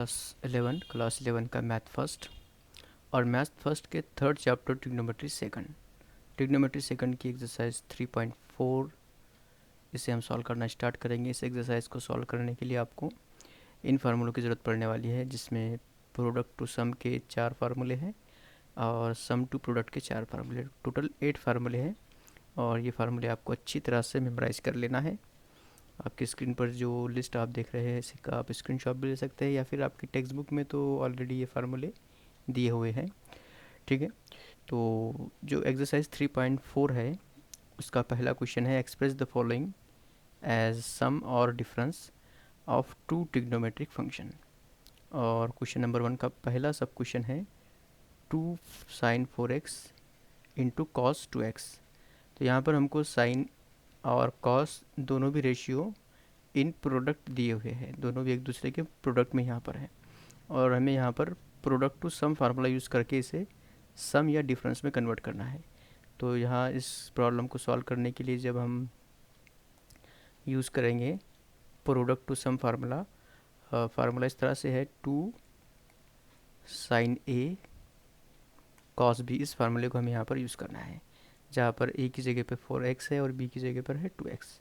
Class 11 का math first और math first के थर्ड चैप्टर ट्रिग्नोमेट्री सेकंड की एक्सरसाइज 3.4 इसे हम सॉल्व करना स्टार्ट करेंगे। इस एक्सरसाइज को सॉल्व करने के लिए आपको इन फार्मूलों की ज़रूरत पड़ने वाली है, जिसमें प्रोडक्ट टू सम के 4 फार्मूले हैं और सम टू प्रोडक्ट के 4 फार्मूले, टोटल 8 फार्मूले हैं। और ये फार्मूले आपको अच्छी तरह से मेमोराइज़ कर लेना है। आपकी स्क्रीन पर जो लिस्ट आप देख रहे हैं इसका आप स्क्रीनशॉट भी ले सकते हैं, या फिर आपकी टेक्स्ट बुक में तो ऑलरेडी ये फार्मूले दिए हुए हैं। ठीक है, तो जो एक्सरसाइज 3.4 है उसका पहला क्वेश्चन है, express the following as sum और difference of two trigonometric function. और क्वेश्चन नंबर 1 का पहला सब क्वेश्चन है 2 sin 4x into cos 2x। तो यहाँ पर हमको साइन और कॉस दोनों भी रेशियो इन प्रोडक्ट दिए हुए हैं, दोनों भी एक दूसरे के प्रोडक्ट में यहाँ पर है, और हमें यहाँ पर product to sum formula use करके इसे सम या डिफरेंस में कन्वर्ट करना है। तो यहाँ इस प्रॉब्लम को सॉल्व करने के लिए जब हम यूज़ करेंगे product to sum formula, formula इस तरह से है 2 sin a cos b। इस फार्मूले को हमें यहाँ पर यूज़ करना है, जहाँ पर a की जगह पे 4x है और b की जगह पर है 2x।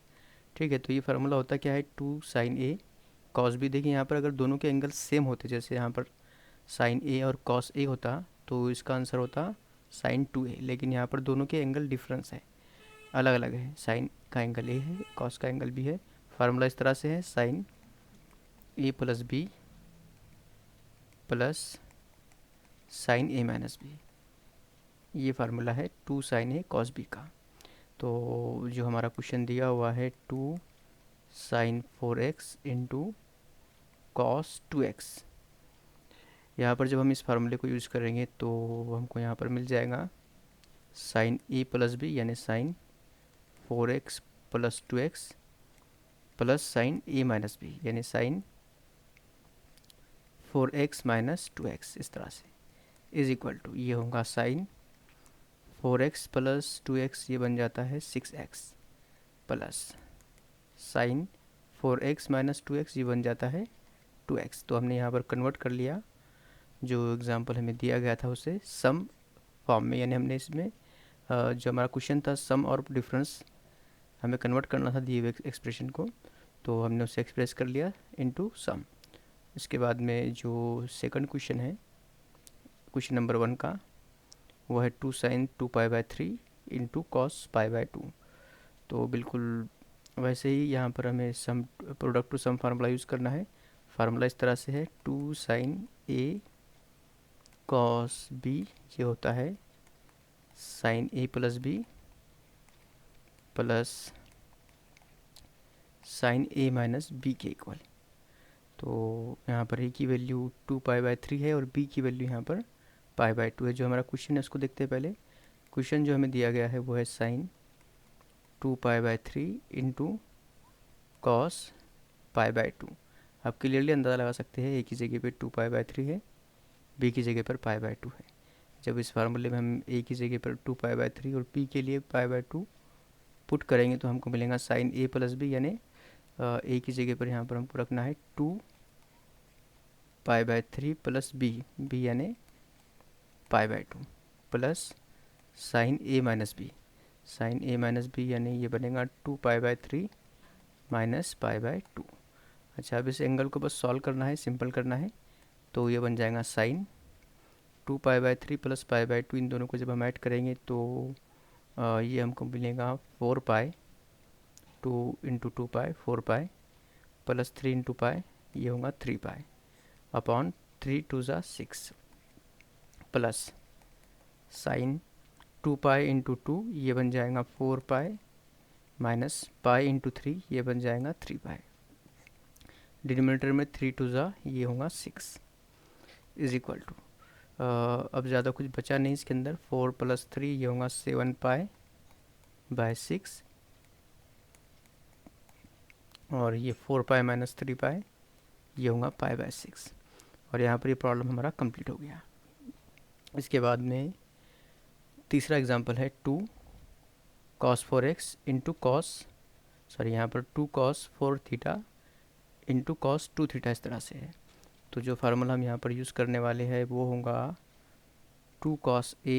ठीक है, तो ये फार्मूला होता क्या है, 2 sin a cos b। देखिए यहाँ पर अगर दोनों के एंगल सेम होते, जैसे यहाँ पर sin a और cos a होता, तो इसका आंसर होता sin 2a। लेकिन यहाँ पर दोनों के एंगल डिफरेंस है, अलग अलग है, साइन का एंगल a है, cos का एंगल b है। फार्मूला इस तरह से है sin a plus b plus sin a minus b। ये फार्मूला है 2 sin a cos b का। तो जो हमारा क्वेश्चन दिया हुआ है 2 sin 4x into cos 2x, यहाँ पर जब हम इस फार्मूले को यूज़ करेंगे तो हमको यहाँ पर मिल जाएगा साइन a प्लस बी यानी sine 4x plus 2x plus sine a minus B यानी साइन 4x माइनस 2x। इस तरह से इज इक्वल टू ये होगा साइन 4x प्लस 2x, ये बन जाता है 6x plus sine 4x minus 2x, ये बन जाता है 2x। तो हमने यहाँ पर कन्वर्ट कर लिया, जो एग्ज़ाम्पल हमें दिया गया था उसे सम फॉर्म में, यानी हमने इसमें जो हमारा क्वेश्चन था सम और डिफरेंस हमें कन्वर्ट करना था दिए हुए एक्सप्रेशन को, तो हमने उसे एक्सप्रेस कर लिया इनटू सम। इसके बाद में जो सेकंड क्वेश्चन है क्वेश्चन नंबर 1 का, वो है 2 sin 2π/3 इंटू कॉस π/2। तो बिल्कुल वैसे ही यहाँ पर हमें sum product to sum formula use करना है। फार्मूला इस तरह से है 2 sin a cos b, ये होता है sin a प्लस बी प्लस sin a माइनस बी के इक्वल। तो यहाँ पर a की वैल्यू 2π/3 है और b की वैल्यू यहाँ पर π/2 है। जो हमारा क्वेश्चन है उसको देखते हैं पहले। क्वेश्चन जो हमें दिया गया है वो है sin 2π/3 इंटू कॉस π/2। आप क्लियरली अंदाज़ा लगा सकते हैं, a की जगह पे 2π/3 है, b की जगह पर π/2 है। जब इस फार्मूले में हम a की जगह पर 2π/3 और b के लिए π/2 पुट करेंगे तो हमको मिलेगा साइन a प्लस बी, यानी a की जगह पर यहाँ पर हमको रखना है 2π/3 प्लस b यानी π/2 plus sine a minus B, sine a minus B यानी ये बनेगा 2π/3 माइनस π/2। अच्छा, अब इस एंगल को बस सॉल्व करना है, सिंपल करना है, तो ये बन जाएगा साइन 2π/3 प्लस π/2। इन दोनों को जब हम ऐड करेंगे तो ये हमको मिलेगा 4π, 2 इंटू 2π 4π प्लस 3 इंटू पाई, ये होगा 3π अपॉन 3 2 ज़ा 6 प्लस साइन 2π इंटू 2, ये बन जाएगा 4π माइनस पाई इंटू 3, ये बन जाएगा 3π। डिनोमिनेटर में 3 2 ज़ा, ये होगा 6 इज इक्वल टू, अब ज़्यादा कुछ बचा नहीं इसके अंदर, 4 प्लस 3 ये होगा 7π/6 और ये 4π माइनस 3π, ये होगा π/6। और यहाँ पर ये प्रॉब्लम हमारा कंप्लीट हो गया। इसके बाद में तीसरा एग्जांपल है 2 cos 4x into cos, sorry यहाँ पर 2 cos 4 theta into cos 2 theta, इस तरह से है। तो जो फार्मूला हम यहाँ पर यूज़ करने वाले हैं वो होगा 2 cos A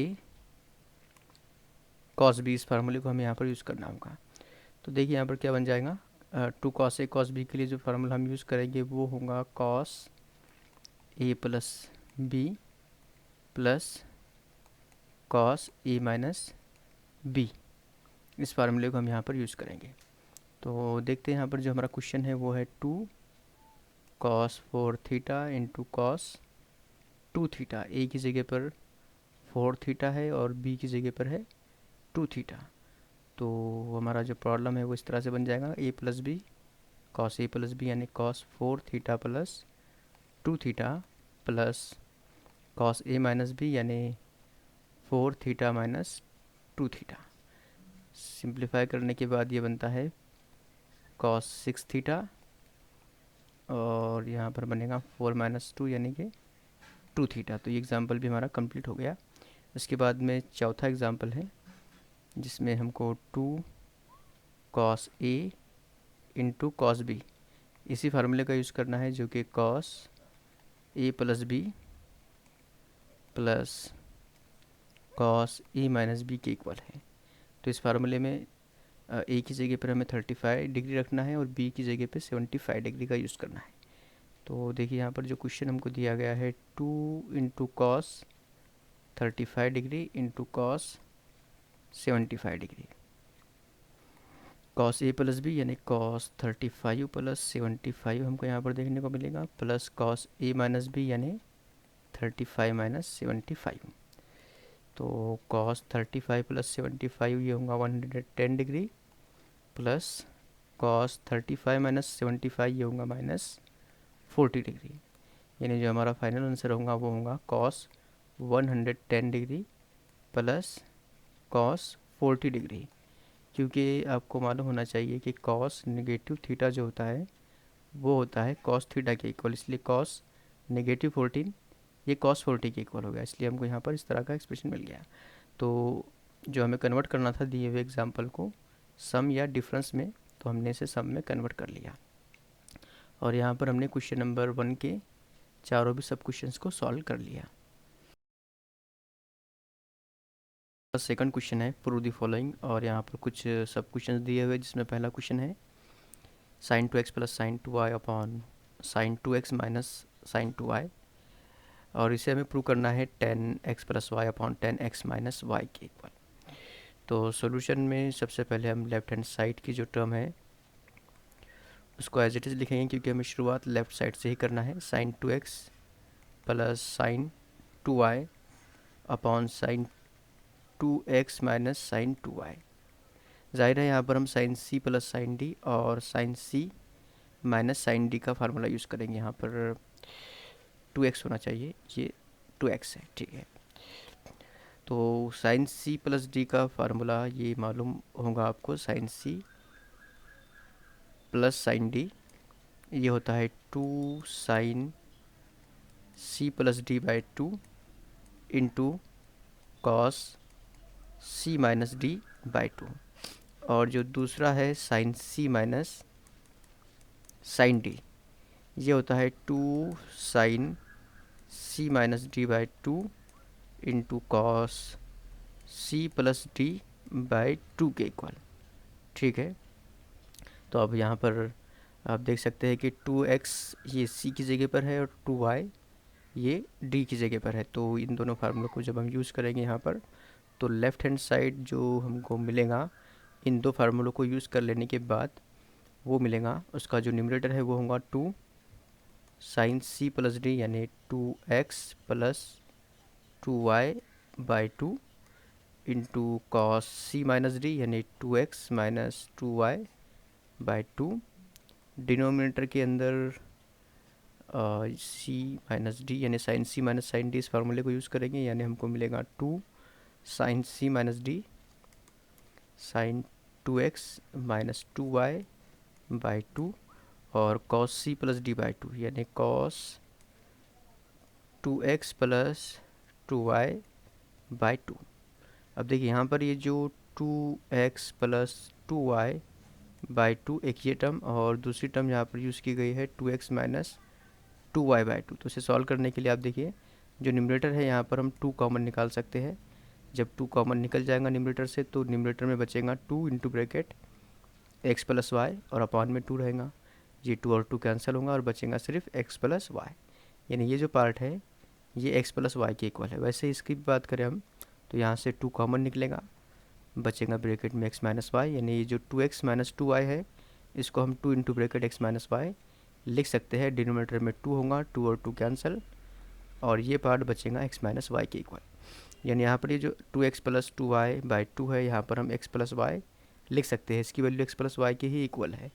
cos B। इस फार्मूले को हमें यहाँ पर यूज़ करना होगा। तो देखिए यहाँ पर क्या बन जाएगा, 2 cos A cos B के लिए जो फार्मूला हम यूज़ करेंगे वो होगा cos A plus B plus cos A minus B। इस फार्मूले को हम यहाँ पर यूज़ करेंगे। तो देखते हैं यहाँ पर जो हमारा क्वेश्चन है वो है 2 cos 4 theta into cos 2 theta. A की जगह पर 4 थीटा है और बी की जगह पर है 2 थीटा। तो हमारा जो प्रॉब्लम है वो इस तरह से बन जाएगा, ए plus B cos A plus B यानी cos 4 theta plus 2 theta plus cos ए माइनस बी यानी 4 थीटा माइनस 2 थीटा। सिंप्लीफाई करने के बाद ये बनता है cos 6 थीटा और यहाँ पर बनेगा 4 माइनस 2 यानी कि 2 थीटा। तो ये एग्ज़ाम्पल भी हमारा कंप्लीट हो गया। इसके बाद में चौथा एग्ज़ाम्पल है जिसमें हमको 2 cos A into cos B इसी फार्मूले का यूज़ करना है जो कि cos A प्लस बी प्लस cos A माइनस बी के इक्वल है। तो इस फार्मूले में A की जगह पर हमें 35 डिग्री रखना है और B की जगह पे 75 डिग्री का यूज़ करना है। तो देखिए यहाँ पर जो क्वेश्चन हमको दिया गया है 2 into cos 35 degree into cos 75 degree. Cos A plus B यानी कॉस 35 प्लस 75 हमको यहाँ पर देखने को मिलेगा plus cos A minus B यानी 35 माइनस 75। तो कॉस 35 प्लस 75 ये होगा 110 डिग्री प्लस कॉस 35 माइनस 75 ये होगा माइनस 40 डिग्री। यानी जो हमारा फाइनल आंसर होगा वो होगा cos 110 degree plus cos 40 degree. क्योंकि आपको मालूम होना चाहिए कि कॉस नेगेटिव थीटा जो होता है वो होता है कॉस थीटा के इक्वल, इसलिए कॉस नेगेटिव 14 ये कॉस 40 के इक्वल हो गया, इसलिए हमको यहाँ पर इस तरह का एक्सप्रेशन मिल गया। तो जो हमें कन्वर्ट करना था दिए हुए एग्जाम्पल को सम या डिफरेंस में, तो हमने इसे सम में कन्वर्ट कर लिया और यहाँ पर हमने क्वेश्चन नंबर 1 के चारों भी सब क्वेश्चंस को सॉल्व कर लिया। सेकंड क्वेश्चन है प्रूव द फॉलोइंग और यहाँ पर कुछ सब क्वेश्चंस दिए हुए जिसमें पहला क्वेश्चन है sin 2x plus sine 2y upon sine 2x minus sine 2y और इसे हमें प्रूव करना है 10x plus Y upon 10x minus Y के इक्वल। तो सॉल्यूशन में सबसे पहले हम लेफ्ट हैंड साइड की जो टर्म है उसको एज इट इज़ लिखेंगे क्योंकि हमें शुरुआत लेफ़्ट साइड से ही करना है। Sine 2x plus sine 2y upon sine 2x minus sine 2y। ज़ाहिर है यहाँ पर हम sine c plus sine d और sine c minus sine d का फार्मूला यूज़ करेंगे। यहाँ पर 2x होना चाहिए, ये 2x है, ठीक है। तो साइन c प्लस d का फार्मूला ये मालूम होगा आपको, sine c plus sine d ये होता है 2 sine c plus d by 2 into cos c minus d by 2। और जो दूसरा है sine c minus sine d ये होता है 2 sine c minus d by 2 into cos c plus d by 2 के इक्वल, ठीक है। तो अब यहाँ पर आप देख सकते हैं कि 2x ये c की जगह पर है और 2y ये d की जगह पर है। तो इन दोनों फार्मूलों को जब हम यूज़ करेंगे यहाँ पर तो लेफ़्ट हैंड साइड जो हमको मिलेगा इन दो फार्मूलों को यूज़ कर लेने के बाद वो मिलेगा, उसका जो न्यूमरेटर है वो होगा 2 साइन c प्लस d यानी 2x plus 2y by 2 into cos c minus d यानी 2x minus 2y by 2। Denominator के अंदर c माइनस d यानी sine c minus sine d इस फार्मूले को यूज़ करेंगे, यानी हमको मिलेगा 2 sine c minus d sine 2x minus 2y by 2 और cos c plus d by 2 यानी cos 2x plus 2y by 2। अब देखिए यहाँ पर ये जो 2x प्लस 2y बाई 2 एक ये टर्म और दूसरी टर्म यहाँ पर यूज़ की गई है 2x माइनस 2y/2। तो इसे सॉल्व करने के लिए आप देखिए जो न्यूमरेटर है यहाँ पर हम 2 कॉमन निकाल सकते हैं। जब 2 कॉमन निकल जाएगा न्यूमरेटर से तो न्यूमरेटर में बचेगा 2 into bracket X plus Y और अपॉन में 2 रहेगा। ये 2 और 2 कैंसिल होगा और बचेगा सिर्फ एक्स प्लस वाई, यानी ये जो पार्ट है ये एक्स प्लस वाई के इक्वल है। वैसे इसकी बात करें हम तो यहाँ से 2 कॉमन निकलेगा, बचेगा ब्रैकेट में एक्स माइनस वाई, यानी ये जो 2x माइनस 2y है इसको हम 2 into bracket X minus Y लिख सकते हैं। डिनोमिनेटर में 2 होगा, 2 और 2 कैंसिल और ये पार्ट बचेगा एक्स माइनस वाई के इक्वल। यानी यहाँ पर ये जो 2x प्लस 2y/2 है यहाँ पर हम एक्स प्लस वाई लिख सकते हैं, इसकी वैल्यू एक्स प्लस वाई के ही इक्वल है।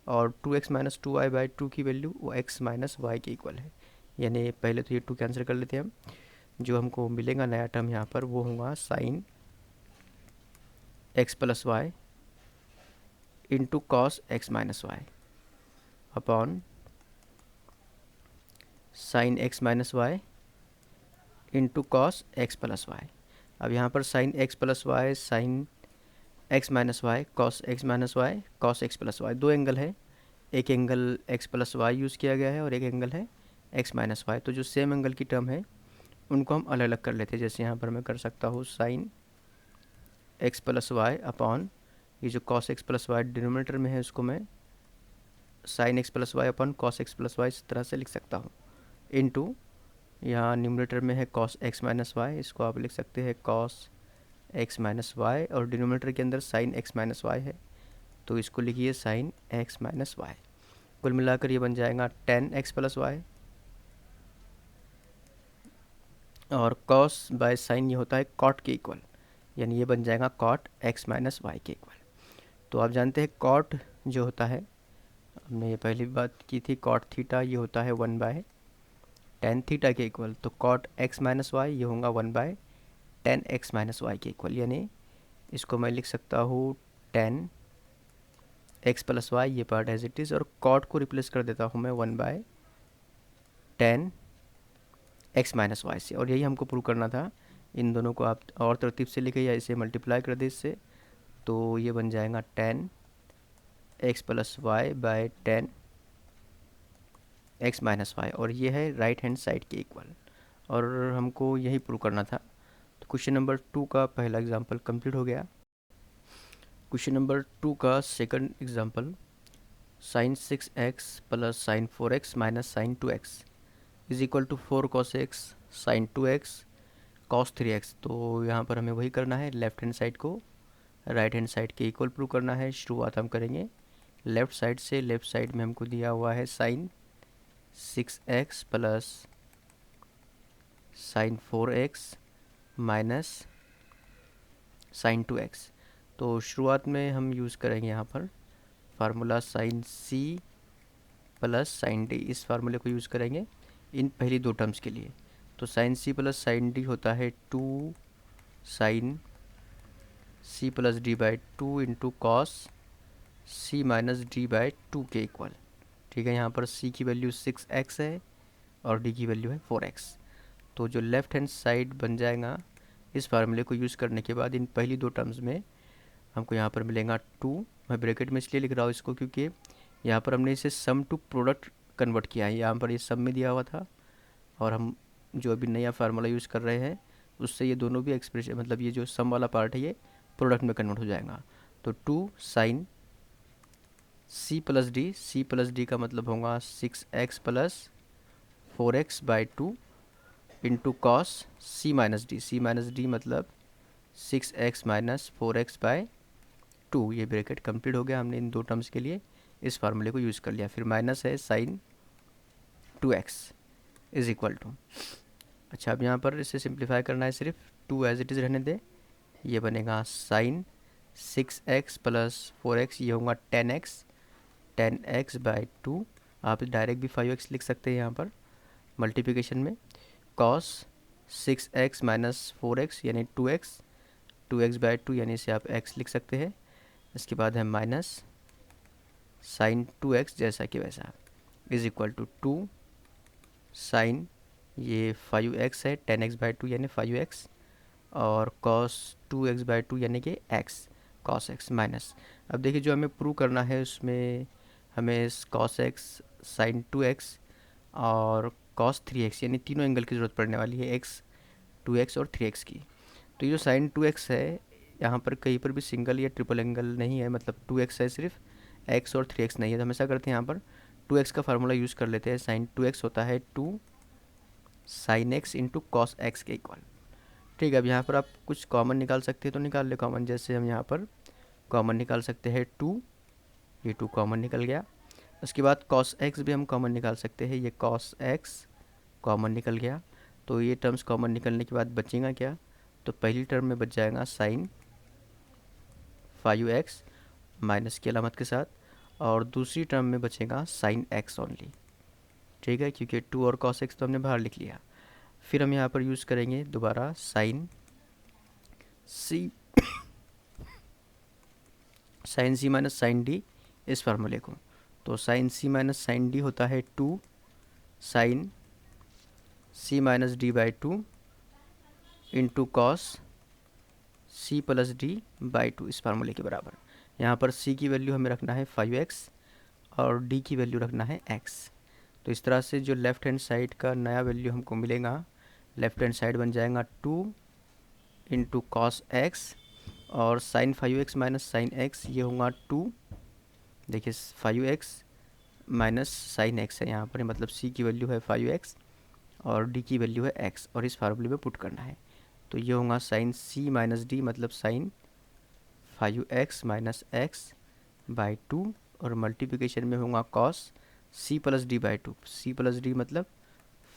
और 2x माइनस 2y/2 की वैल्यू वो एक्स माइनस वाई के इक्वल है। यानी पहले तो ये 2 कैंसिल कर लेते हैं हम, जो हमको मिलेगा नया टर्म यहाँ पर वो होगा sine X plus Y into cos X minus Y upon sine X minus Y into cos X plus Y. अब यहाँ पर sine X plus Y, sine X minus Y, cos X minus Y, cos X plus Y, दो angle है। एक angle X plus Y use किया गया है और एक एंगल है एक्स माइनस वाई। तो जो सेम एंगल की टर्म है उनको हम अलग अलग कर लेते हैं। जैसे यहाँ पर मैं कर सकता हूँ sine X plus Y upon ये जो cos X plus Y denominator में है उसको मैं sine X plus Y upon cos X plus Y इस तरह से लिख सकता हूँ। इनटू यहाँ न्यूमरेटर में है कॉस एक्स माइनस वाई, इसको आप लिख सकते हैं कॉस एक्स माइनस वाई और डिनोमिनेटर के अंदर साइन एक्स माइनस वाई है तो इसको लिखिए साइन एक्स माइनस वाई। कुल मिलाकर ये बन जाएगा टेन एक्स प्लस वाई और कॉस बाय साइन ये होता है कॉट के इक्वल, यानी ये बन जाएगा कॉट एक्स माइनस वाई के इक्वल। तो आप जानते हैं कॉट जो होता है, हमने ये पहले भी बात की थी, कॉट थीटा ये होता है 1/tan थीटा के इक्वल। तो कॉट एक्स माइनस वाई ये होगा 1/tan एक्स माइनस वाई के इक्वल, यानी इसको मैं लिख सकता हूँ tan एक्स प्लस वाई ये पार्ट एज इट इज़ और कॉट को रिप्लेस कर देता हूँ मैं 1/tan एक्स माइनस वाई से। और यही हमको प्रूव करना था। इन दोनों को आप और तरतीब से लिखे या इसे मल्टीप्लाई कर दे इससे, तो ये बन जाएगा tan X plus Y by tan X minus Y और ये है राइट हैंड साइड के इक्वल और हमको यही प्रूव करना था। तो क्वेश्चन नंबर 2 का पहला एग्जांपल कंप्लीट हो गया। क्वेश्चन नंबर 2 का second example, sine 6x plus sine 4x minus sine 2x is equal to 4 cos x sine 2x cos 3x। तो यहाँ पर हमें वही करना है, लेफ्ट हैंड साइड को राइट हैंड साइड के इक्वल प्रूव करना है। शुरुआत हम करेंगे लेफ़्ट साइड से। लेफ़्ट साइड में हमको दिया हुआ है sine 6x plus sine 4x minus sine 2x। तो शुरुआत में हम यूज़ करेंगे यहाँ पर formula sine c plus sine d, इस फार्मूले को यूज़ करेंगे इन पहली दो टर्म्स के लिए। तो sine c plus sine d होता है 2 sine c plus d by 2 into cos c minus d by 2 के इक्वल। ठीक है, यहाँ पर c की वैल्यू 6x है और d की वैल्यू है 4x। तो जो लेफ़्ट हैंड साइड बन जाएगा इस फार्मूले को यूज़ करने के बाद इन पहली दो टर्म्स में हमको यहाँ पर मिलेगा 2। मैं ब्रैकेट में इसलिए लिख रहा हूँ इसको क्योंकि यहाँ पर हमने इसे सम टू प्रोडक्ट कन्वर्ट किया है। यहाँ पर ये सम में दिया हुआ था और हम जो अभी नया फार्मूला यूज़ कर रहे हैं उससे ये दोनों भी एक्सप्रेशन, मतलब ये जो सम वाला पार्ट है ये प्रोडक्ट में कन्वर्ट हो जाएगा। तो 2 sine c plus D, c plus D का मतलब होगा 6x plus 4x by 2 into cos c minus D, c minus D मतलब 6x माइनस 4x बाई 2। ये ब्रैकेट कंप्लीट हो गया। हमने इन दो टर्म्स के लिए इस फार्मूले को यूज़ कर लिया। फिर माइनस है sine 2x is equal to, अच्छा अब यहाँ पर इसे सिंप्लीफाई करना है, सिर्फ 2 एज इट इज़ रहने दे। ये बनेगा साइन 6x प्लस 4x, ये होगा 10x बाई 2। आप डायरेक्ट भी 5x लिख सकते हैं यहाँ पर मल्टीप्लिकेशन में। कॉस 6x माइनस 4x यानी 2x बाई 2 यानी इसे आप x लिख सकते हैं। इसके बाद है माइनस साइन 2x जैसा कि वैसा इज इक्वल टू 2 साइन ये 5x है 10x बाई 2 यानी 5x और cos 2x बाई 2 यानी कि x cos x माइनस। अब देखिए जो हमें प्रूव करना है उसमें हमें cos x साइन 2x और कॉस 3x, यानी तीनों एंगल की ज़रूरत पड़ने वाली है, x, 2x और 3x की। तो ये जो साइन 2x है, यहाँ पर कहीं पर भी सिंगल या ट्रिपल एंगल नहीं है, मतलब 2x है सिर्फ, x और 3x नहीं है। तो हमेशा करते हैं यहाँ पर 2x का फार्मूला यूज़ कर लेते हैं। साइन 2x होता है 2 sine x into cos x के इक्वल। ठीक है, अब यहाँ पर आप कुछ कॉमन निकाल सकते हैं तो निकाल ले कॉमन। जैसे हम यहाँ पर कॉमन निकाल सकते हैं 2, ये 2 कॉमन निकल गया। उसके बाद कॉस x भी हम कॉमन निकाल सकते हैं, ये कॉस x कॉमन निकल गया। तो ये टर्म्स कॉमन निकलने के बाद बचेगा क्या, तो पहली टर्म में बच जाएगा साइन 5x माइनस की अलामत के साथ, और दूसरी टर्म में बचेगा साइन x ओनली। ठीक है, क्योंकि 2 और कॉस x तो हमने बाहर लिख लिया। फिर हम यहाँ पर यूज़ करेंगे दोबारा sine C minus sine D, इस फार्मूले को। तो sine C minus sine D होता है 2 sine C minus D by 2 into cos C plus D by 2, इस फार्मूले के बराबर। यहाँ पर सी की वैल्यू हमें रखना है 5x और डी की वैल्यू रखना है x। तो इस तरह से जो लेफ़्ट हैंड साइड का नया वैल्यू हमको मिलेगा, लेफ़्ट हैंड साइड बन जाएगा 2 इंटू कॉस एक्स, और sine 5x minus sine x ये होगा 2, देखिए 5x माइनस साइन x है यहाँ पर, मतलब c की वैल्यू है 5x और d की वैल्यू है x, और इस फार्मूले में पुट करना है। तो ये होगा साइन c माइनस डी, मतलब sine 5x minus X by 2, और मल्टीप्लिकेशन में होगा cos c plus D by 2, c plus D मतलब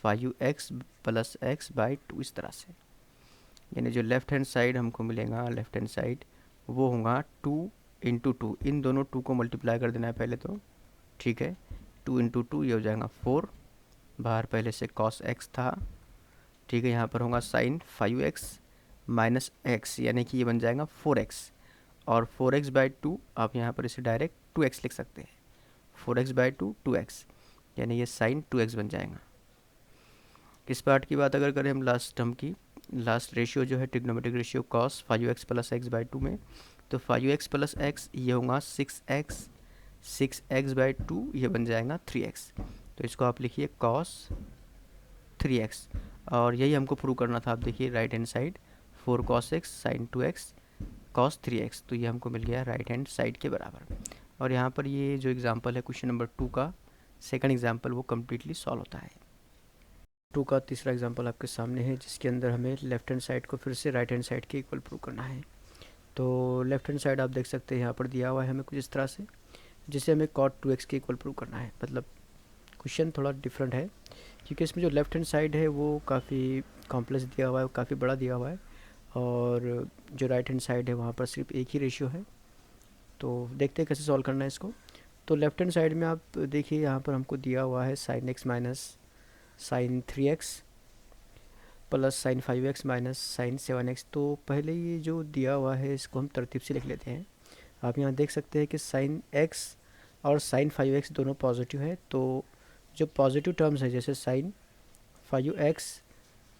5x प्लस एक्स बाई 2, इस तरह से। यानी जो लेफ़्ट हैंड साइड हमको मिलेगा, लेफ़्ट हैंड साइड वो होगा 2 इंटू 2, इन दोनों 2 को मल्टीप्लाई कर देना है पहले तो। ठीक है, 2 इंटू 2 ये हो जाएगा 4, बाहर पहले से कॉस x था। ठीक है, यहाँ पर होगा साइन 5x माइनस एक्स, यानी कि ये बन जाएगा 4x, और 4x बाई 2 आप यहाँ पर इसे डायरेक्ट 2x लिख सकते हैं। 4x बाई 2 2x, यानी ये साइन 2x बन जाएगा। इस पार्ट की बात अगर करें हम लास्ट टर्म की, लास्ट रेशियो जो है trigonometric ratio cos 5x plus x by 2 में, तो 5x प्लस एक्स ये होगा 6x, 6x बाई 2 ये बन जाएगा 3x। तो इसको आप लिखिए कॉस 3x, और यही हमको प्रूव करना था। आप देखिए right hand side 4 cos x sine 2x cos 3x, तो ये हमको मिल गया राइट हैंड साइड के बराबर। और यहाँ पर ये जो एग्जांपल है क्वेश्चन नंबर 2 का सेकंड एग्जांपल, वो कम्प्लीटली सॉल्व होता है। 2 का तीसरा एग्जांपल आपके सामने है, जिसके अंदर हमें लेफ्ट हैंड साइड को फिर से राइट हैंड साइड के इक्वल प्रूव करना है। तो लेफ्ट हैंड साइड आप देख सकते हैं यहाँ पर दिया हुआ है हमें कुछ इस तरह से, जिसे हमें cot 2x के इक्वल प्रूव करना है। मतलब क्वेश्चन थोड़ा डिफरेंट है, क्योंकि इसमें जो लेफ्ट हैंड साइड है वो काफ़ी कॉम्प्लेक्स दिया हुआ है, काफ़ी बड़ा दिया हुआ है, और जो राइट हैंड साइड है वहाँ पर सिर्फ एक ही रेशियो है। तो देखते हैं कैसे सॉल्व करना है इसको। तो लेफ्ट हैंड साइड में आप देखिए यहाँ पर हमको दिया हुआ है sine X minus sine 3x plus sine 5x minus sine 7x। तो पहले ये जो दिया हुआ है इसको हम तरतीब से लिख लेते हैं। आप यहाँ देख सकते हैं कि साइन x और साइन 5x दोनों पॉजिटिव है, तो जो पॉजिटिव टर्म्स है जैसे sign 5x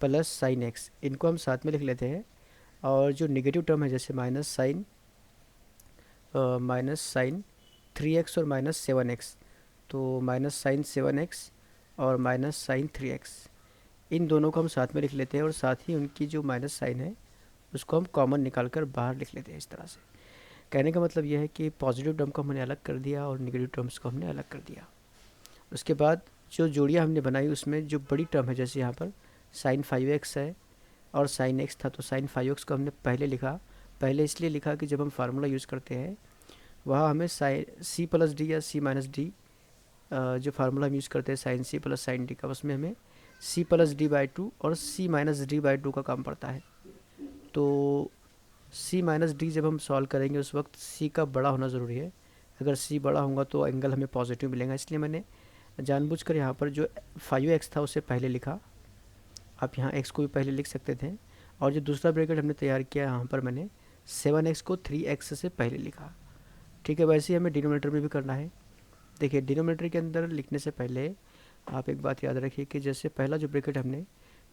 plus sign x, इनको हम साथ में लिख लेते हैं। और जो नेगेटिव टर्म है जैसे माइनस साइन 3x और माइनस 7x, तो माइनस साइन 7x और माइनस साइन 3x, इन दोनों को हम साथ में लिख लेते हैं, और साथ ही उनकी जो माइनस साइन है उसको हम कॉमन निकाल कर बाहर लिख लेते हैं इस तरह से। कहने का मतलब यह है कि पॉजिटिव टर्म को हमने अलग कर दिया और नेगेटिव टर्म्स को हमने अलग कर दिया। उसके बाद जो जोड़ियाँ हमने बनाई उसमें जो बड़ी टर्म है, जैसे यहाँ पर साइन 5x है और साइन x था, तो साइन 5x को हमने पहले लिखा। पहले इसलिए लिखा कि जब हम फार्मूला यूज़ करते हैं वहाँ हमें साइन सी प्लस डी या सी माइनस डी, जो फार्मूला हम यूज़ करते हैं sine C plus sine D का, उसमें हमें सी प्लस डी बाई 2 और सी माइनस डी बाई 2 का काम पड़ता है। तो सी माइनस डी जब हम सॉल्व करेंगे उस वक्त सी का बड़ा होना ज़रूरी है। अगर सी बड़ा होगा तो एंगल हमें पॉजिटिव मिलेगा, इसलिए मैंने जानबूझकर यहाँ पर जो 5x था उसे पहले लिखा। आप यहाँ x को भी पहले लिख सकते थे, और जो दूसरा ब्रैकेट हमने तैयार किया यहाँ पर मैंने 7x को 3x से पहले लिखा। ठीक है, वैसे ही हमें डिनोमिनेटर में भी करना है। देखिए डिनोमिनेटर के अंदर लिखने से पहले आप एक बात याद रखिए कि जैसे पहला जो ब्रैकेट हमने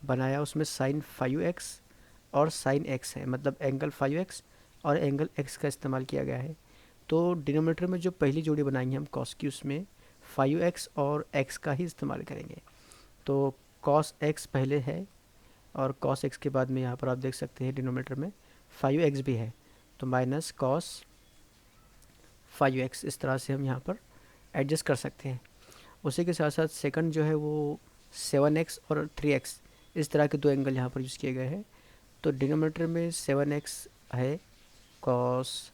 बनाया उसमें साइन 5x और साइन x है, मतलब एंगल 5x और एंगल x का इस्तेमाल किया गया है। तो डिनोमिनेटर में जो पहली जोड़ी बनाएंगे हम कॉस की, उसमें 5x और x का ही इस्तेमाल करेंगे। तो कॉस एक्स पहले है और कॉस एक्स के बाद में यहाँ पर आप देख सकते हैं डिनोमिनेटर में 5x भी है, तो माइनस कॉस 5x, इस तरह से हम यहाँ पर एडजस्ट कर सकते हैं। उसी के साथ साथ सेकंड जो है वो 7x और 3x, इस तरह के दो एंगल यहाँ पर यूज़ किए गए हैं। तो डिनोमिनेटर में 7x है कॉस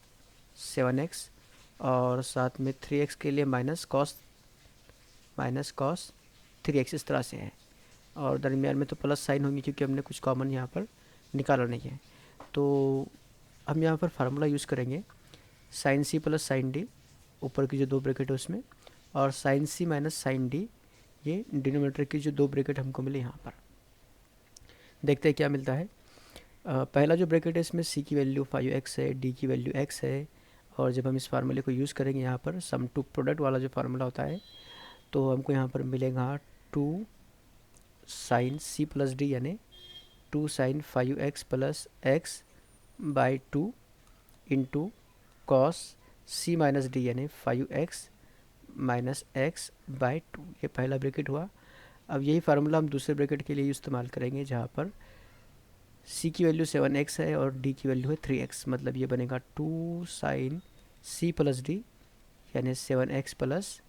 7x और साथ में 3x के लिए माइनस कॉस 3x, इस तरह से है। और दरमियान में तो प्लस साइन होंगी क्योंकि हमने कुछ कॉमन यहाँ पर निकाला नहीं है। तो हम यहाँ पर फार्मूला यूज़ करेंगे sine C plus sine D, ऊपर की जो दो ब्रैकेट है उसमें, और sine C minus sine D, ये डिनोमिनेटर की जो दो ब्रैकेट हमको मिले यहाँ पर। देखते हैं क्या मिलता है। पहला जो ब्रैकेट है इसमें सी की वैल्यू 5x है, डी की वैल्यू x है, और जब हम इस फार्मूले को यूज़ करेंगे यहाँ पर सम टू प्रोडक्ट वाला जो फार्मूला होता है, तो हमको यहाँ पर मिलेगा 2 साइन सी प्लस डी, यानी 2 sine 5x plus x by 2 into cos C minus D, यानी 5x माइनस x बाई 2। ये पहला ब्रैकेट हुआ। अब यही फार्मूला हम दूसरे ब्रैकेट के लिए इस्तेमाल करेंगे जहाँ पर c की वैल्यू 7x है और d की वैल्यू है 3x, मतलब ये बनेगा 2 साइन c प्लस डी, यानी 7x plus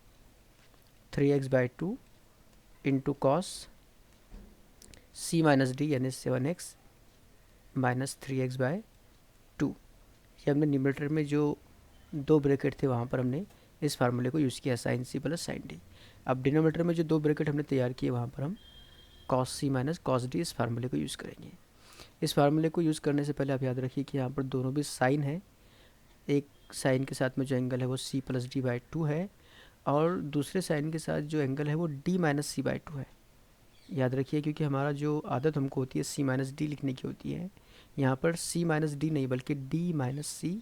3x by 2 into cos c minus D, यानी 7x माइनस 3x बाई 2। ये हमने न्यूमरेटर में जो दो ब्रैकेट थे वहाँ पर हमने इस फार्मूले को यूज़ किया, sine C plus sine D. अब डिनोमिनेटर में जो दो ब्रैकेट हमने तैयार किए वहाँ पर हम cos C minus cos D, इस फार्मूले को यूज़ करेंगे। इस फार्मूले को यूज़ करने से पहले आप याद रखिए कि यहाँ पर दोनों भी साइन है। एक साइन के साथ में जो एंगल है वो सी प्लस डी बाई 2 है, और दूसरे साइन के साथ जो एंगल है वो डी माइनस सी बाई 2 है। याद रखिए क्योंकि हमारा जो आदत हमको होती है सी माइनस डी लिखने की होती है, यहाँ पर सी माइनस डी नहीं बल्कि डी माइनस सी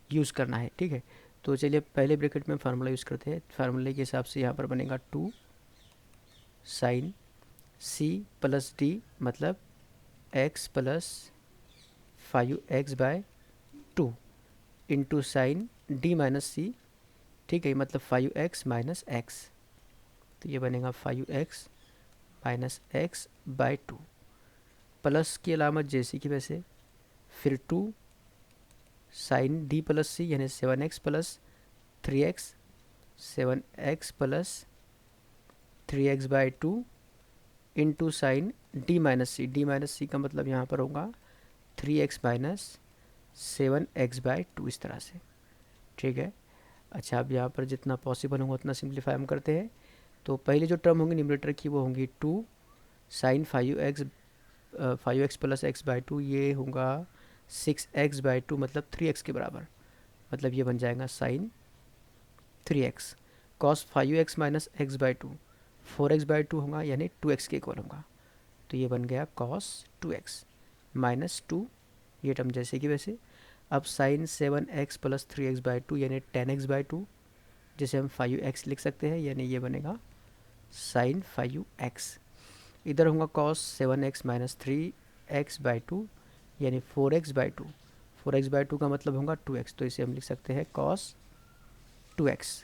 यूज़ करना है, ठीक है। तो चलिए पहले ब्रैकेट में फार्मूला यूज़ करते हैं। फार्मूले के हिसाब से यहाँ पर बनेगा 2 साइन सी प्लस डी, मतलब x plus 5x by 2 into sine D minus C, ठीक है, मतलब 5x माइनस x, तो ये बनेगा 5x minus x by 2, plus की अलामत जैसी की वैसे, फिर 2 साइन डी प्लस सी, यानी 7x plus 3x, 7x plus 3x by 2 into sine D minus C, D minus C का मतलब यहाँ पर होगा 3x माइनस 7x बाई 2, इस तरह से, ठीक है। अच्छा, अब यहाँ पर जितना पॉसिबल होगा उतना सिंप्लीफाई हम करते हैं। तो पहले जो टर्म होंगी न्यूमरेटर की वो होंगी 2 sine 5x plus x by 2, ये होगा 6x बाई 2, मतलब 3x के बराबर, मतलब ये बन जाएगा sine 3x। Cos 5x minus x by 2 4x by 2 होगा, यानी 2x के इक्वल होगा, तो ये बन गया कॉस 2x माइनस 2, ये टर्म जैसे कि वैसे। अब sign 7x plus 3x by 2, यानी 10x बाई 2, जिसे हम 5x लिख सकते हैं, यानी ये बनेगा साइन 5x। इधर होगा cos 7x minus 3x by 2, यानी 4x बाई 2, 4x बाई 2 का मतलब होगा 2x, तो इसे हम लिख सकते हैं कॉस 2x।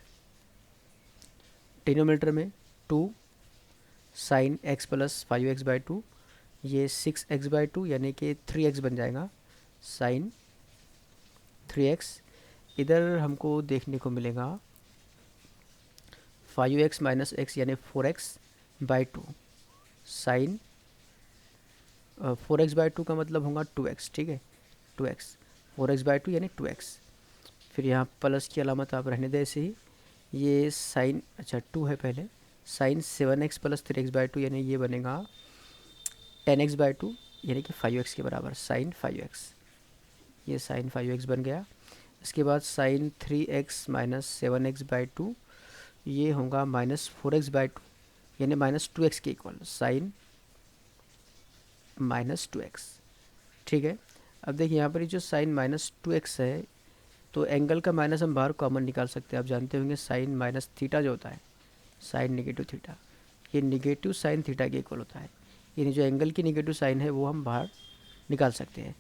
डिनोमिनेटर में 2 sine x plus 5x by 2, ये 6x बाई 2, यानी कि 3x बन जाएगा साइन 3x। इधर हमको देखने को मिलेगा 5x माइनस x, यानी 4x by 2, sign 4x by 2 का मतलब होगा 2x, ठीक है, 2x, 4x बाई 2 यानी 2x। फिर यहाँ प्लस की अलामत आप रहने दें ऐसे ही। ये साइन, अच्छा 2 है पहले, sign 7x plus 3x by 2, यानी ये बनेगा 10x बाई 2, यानी कि 5x के बराबर, साइन 5x, ये साइन 5x बन गया। इसके बाद sign 3x minus 7x by 2, ये होगा माइनस 4x बाई 2, यानी माइनस 2x के इक्वल, साइन माइनस 2x, ठीक है। अब देखिए यहाँ पर ये जो साइन माइनस 2x है, तो एंगल का माइनस हम बाहर कॉमन निकाल सकते हैं। आप जानते होंगे साइन माइनस थीटा जो होता है, साइन नेगेटिव थीटा, ये नेगेटिव साइन थीटा के इक्वल होता है, यानी जो एंगल की नेगेटिव साइन है वो हम बाहर निकाल सकते हैं।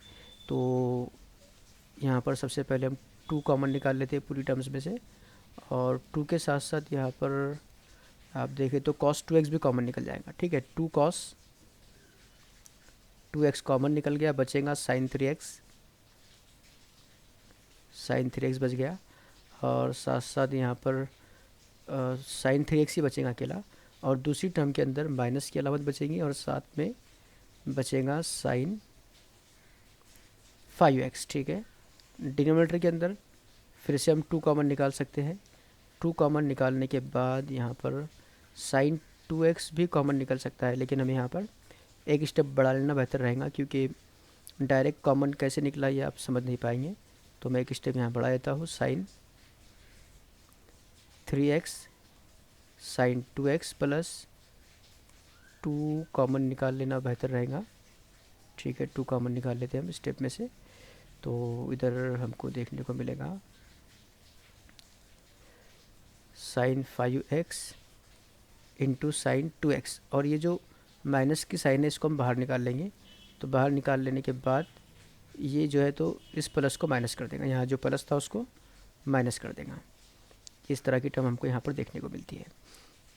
तो यहाँ पर सबसे पहले हम 2 कॉमन निकाल लेते हैं पूरी टर्म्स में से, और 2 के साथ साथ यहाँ पर आप देखें तो cos 2x भी कॉमन निकल जाएगा, ठीक है। 2 cos 2x कॉमन निकल गया, बचेगा sin 3x, sin 3x बच गया। और साथ साथ यहाँ पर sin 3x ही बचेगा अकेला, और दूसरी टर्म के अंदर माइनस की अलामत बचेगी और साथ में बचेगा sin 5x, ठीक है। डिनोमिनेटर के अंदर फिर से हम 2 कॉमन निकाल सकते हैं। 2 कॉमन निकालने के बाद यहाँ पर sin 2x भी कॉमन निकल सकता है, लेकिन हमें यहाँ पर एक स्टेप बढ़ा लेना बेहतर रहेगा, क्योंकि डायरेक्ट कॉमन कैसे निकला ये आप समझ नहीं पाएंगे। तो मैं एक स्टेप यहाँ बढ़ा देता हूँ, sin 3x sin 2x plus 2 common निकाल लेना बेहतर रहेगा, ठीक है। 2 कॉमन निकाल लेते हैं हम स्टेप में से, तो इधर हमको देखने को मिलेगा sin 5x into sine 2x, और ये जो माइनस की साइन है इसको हम बाहर निकाल लेंगे। तो बाहर निकाल लेने के बाद ये जो है तो इस प्लस को माइनस कर देगा, यहाँ जो प्लस था उसको माइनस कर देगा। इस तरह की टर्म हमको यहाँ पर देखने को मिलती है।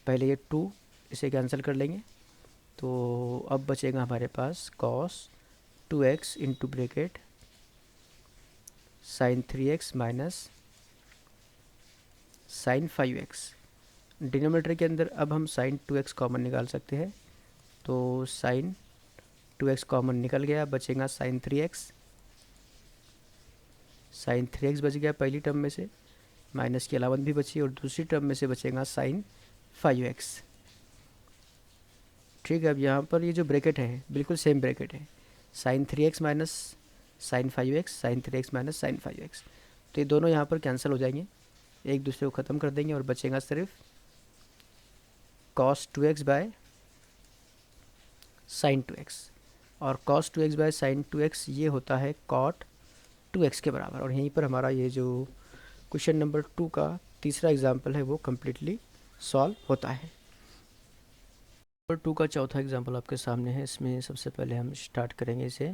पहले ये 2 इसे कैंसिल कर लेंगे, तो अब बचेगा हमारे पास cos 2x into bracket sin 3x minus sin 5x। Denominator के अंदर अब हम sin 2x कॉमन निकाल सकते हैं, तो sin 2x कॉमन निकल गया, बचेगा sin 3x। sin 3x बच गया पहली टर्म में से, माइनस की अलावत भी बची, और दूसरी टर्म में से बचेगा sin 5x, ठीक है। अब यहाँ पर ये जो ब्रैकेट है बिल्कुल सेम ब्रैकेट है, sin 3x minus sin 5x, sin 3x minus sin 5x, तो ये दोनों यहाँ पर कैंसिल हो जाएंगे, एक दूसरे को ख़त्म कर देंगे, और बचेगा सिर्फ cos 2x bye sin 2x, और cos 2x bye sin 2x ये होता है cot 2x के बराबर। और यहीं पर हमारा ये जो क्वेश्चन नंबर 2 का तीसरा एग्जाम्पल है वो कम्प्लीटली सॉल्व होता है। नंबर 2 का चौथा एग्जाम्पल आपके सामने है। इसमें सबसे पहले हम स्टार्ट करेंगे इसे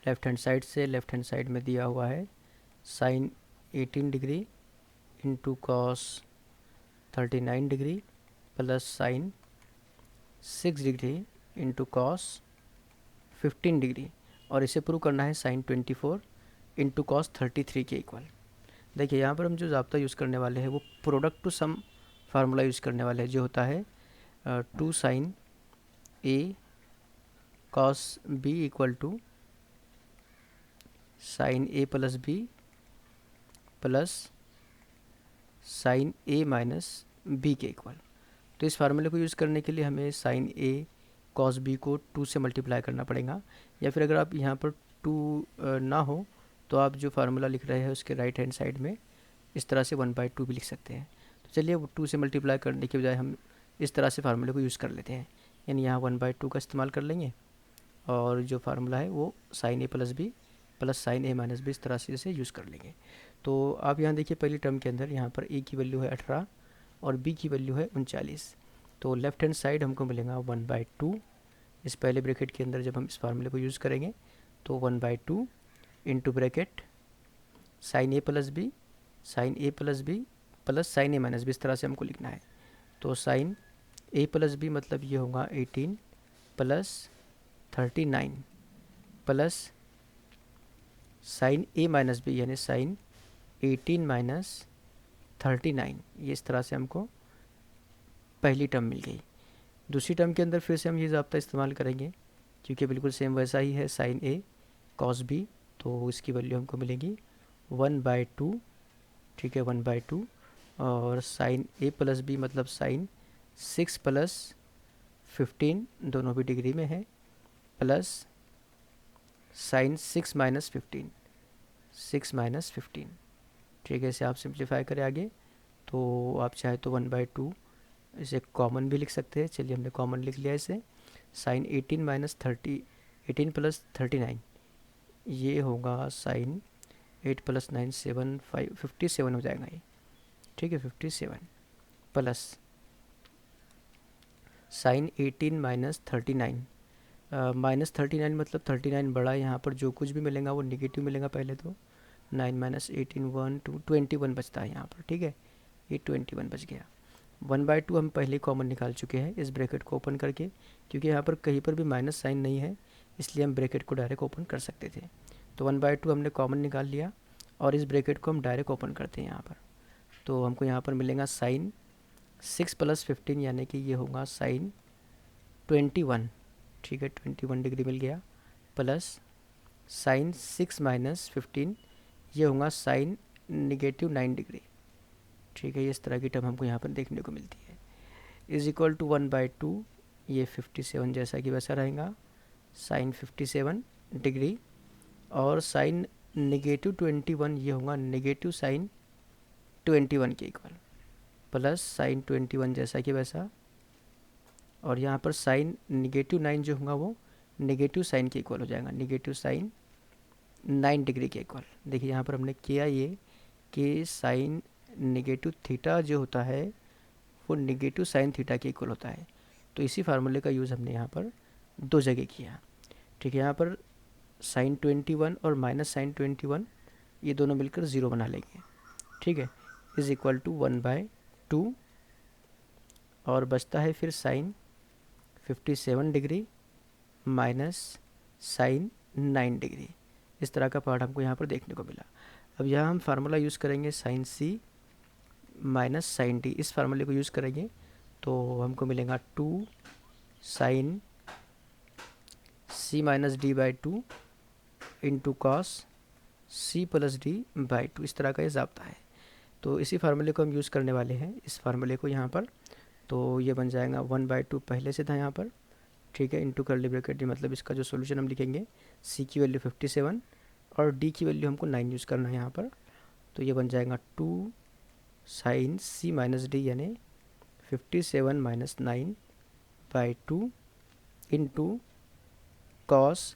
लेफ़्ट हैंड साइड से। लेफ़्ट हैंड साइड में दिया हुआ है sin 18 degree into cos 39 degree plus sin 6 degree into cos 15 degree, और इसे प्रूव करना है sin 24 इंटू कॉस 33 के इक्वल। देखिए यहाँ पर हम जो ज़ाब्ता यूज़ करने वाले हैं वो product to sum formula use करने वाले हैं, जो होता है 2 sin a cos b equal to sin a plus b plus sin a minus b के इक्वल। तो इस फार्मूले को यूज़ करने के लिए हमें sin a cos b को 2 से मल्टीप्लाई करना पड़ेगा, या फिर अगर आप यहाँ पर 2 ना हो तो आप जो फार्मूला लिख रहे हैं उसके राइट हैंड साइड में इस तरह से 1/2 भी लिख सकते हैं। तो चलिए वो 2 से मल्टीप्लाई करने के बजाय हम इस तरह से फार्मूले को यूज़ कर लेते हैं, यानी यहाँ 1/2 का इस्तेमाल कर लेंगे, और जो फार्मूला है वो sin a plus b plus sin a minus b इस तरह से इसे यूज़ कर लेंगे। तो आप यहाँ देखिए पहली टर्म के अंदर यहाँ पर a की वैल्यू है 18 और b की वैल्यू है 39, तो लेफ़्ट हैंड साइड हमको मिलेगा 1/2। इस पहले ब्रैकेट के अंदर जब हम इस फार्मूले को यूज़ करेंगे तो 1/2 into bracket sin a plus b plus sin a minus b, इस तरह से हमको लिखना है। तो sin a प्लस b मतलब ये होगा 18 plus 39 plus sin a minus b यानी sin 18 माइनस 39, ये इस तरह से हमको पहली टर्म मिल गई। दूसरी टर्म के अंदर फिर से हम ये ज़ाब्ता इस्तेमाल करेंगे, क्योंकि बिल्कुल सेम वैसा ही है sin a cos b, तो इसकी वैल्यू हमको मिलेगी 1/2, ठीक है 1/2, और sin a प्लस b मतलब sin 6 प्लस 15 दोनों भी डिग्री में है, प्लस sin 6 माइनस 15, ठीक है। इसे आप सिंप्लीफाई करें आगे, तो आप चाहे तो 1/2 इसे कॉमन भी लिख सकते हैं। चलिए हमने कॉमन लिख लिया इसे। sin 18 माइनस 18 प्लस 39 ये होगा sin 8 प्लस 9 7 5 57 हो जाएगा ये, ठीक है 57, प्लस sin 18 माइनस 39, माइनस 39 मतलब 39 बड़ा है, यहाँ पर जो कुछ भी मिलेगा वो निगेटिव मिलेगा पहले तो। 9 माइनस 18 1 2 21 बचता है यहाँ पर, ठीक है ये 21 बच गया। 1/2 हम पहले कॉमन निकाल चुके हैं इस ब्रैकेट को ओपन करके, क्योंकि यहाँ पर कहीं पर भी माइनस साइन नहीं है, इसलिए हम ब्रैकेट को डायरेक्ट ओपन कर सकते थे। तो 1/2 हमने कॉमन निकाल लिया और इस ब्रैकेट को हम डायरेक्ट ओपन करते हैं यहाँ पर। तो हमको यहाँ पर मिलेगा साइन 6 + 15, यानी कि ये होगा साइन 21, ठीक है, 21 डिग्री मिल गया, प्लस साइन 6 - 15, ये होगा साइन -9 डिग्री, ठीक है। इस तरह की टर्म हमको यहाँ पर देखने को मिलती है। इज इक्वल टू 1/2, ये 57 जैसा कि वैसा रहेगा, साइन 57 डिग्री, और साइन -21, ये होगा नेगेटिव साइन 21 के इक्वल, प्लस साइन 21 जैसा कि वैसा, और यहाँ पर साइन -9 जो होगा वो नेगेटिव साइन के इक्वल हो जाएगा, नेगेटिव साइन 9 डिग्री के इक्वल। देखिए यहाँ पर हमने किया ये कि साइन नेगेटिव थीटा जो होता है वो नेगेटिव साइन थीटा के इक्वल होता है, तो इसी फार्मूले का यूज़ हमने यहाँ पर दो जगह किया, ठीक है। यहाँ पर साइन 21 और माइनस साइन 21 ये दोनों मिलकर 0 बना लेंगे, ठीक है, इज़ इक्वल टू 1/2, और बचता है फिर sine 57 degree minus sine 9 degree. इस तरह का पार्ट हमको यहाँ पर देखने को मिला। अब यहाँ हम फार्मूला यूज़ करेंगे sine C minus sine D, इस फार्मूले को यूज़ करेंगे तो हमको मिलेगा 2 sign C-D/2 into cos C+D/2, इस तरह का ये ज़ाब्ता है। तो इसी फार्मूले को हम यूज़ करने वाले हैं, इस फार्मूले को यहाँ पर। तो ये बन जाएगा 1/2 पहले से था यहाँ पर, ठीक है, इंटू कर्ली ब्रैकेट, मतलब इसका जो सोल्यूशन हम लिखेंगे, C की वैल्यू 57 और D की वैल्यू हमको 9 यूज़ करना है यहाँ पर। तो ये बन जाएगा 2 साइन C-D यानी 57 - 9/2 इंटू कॉस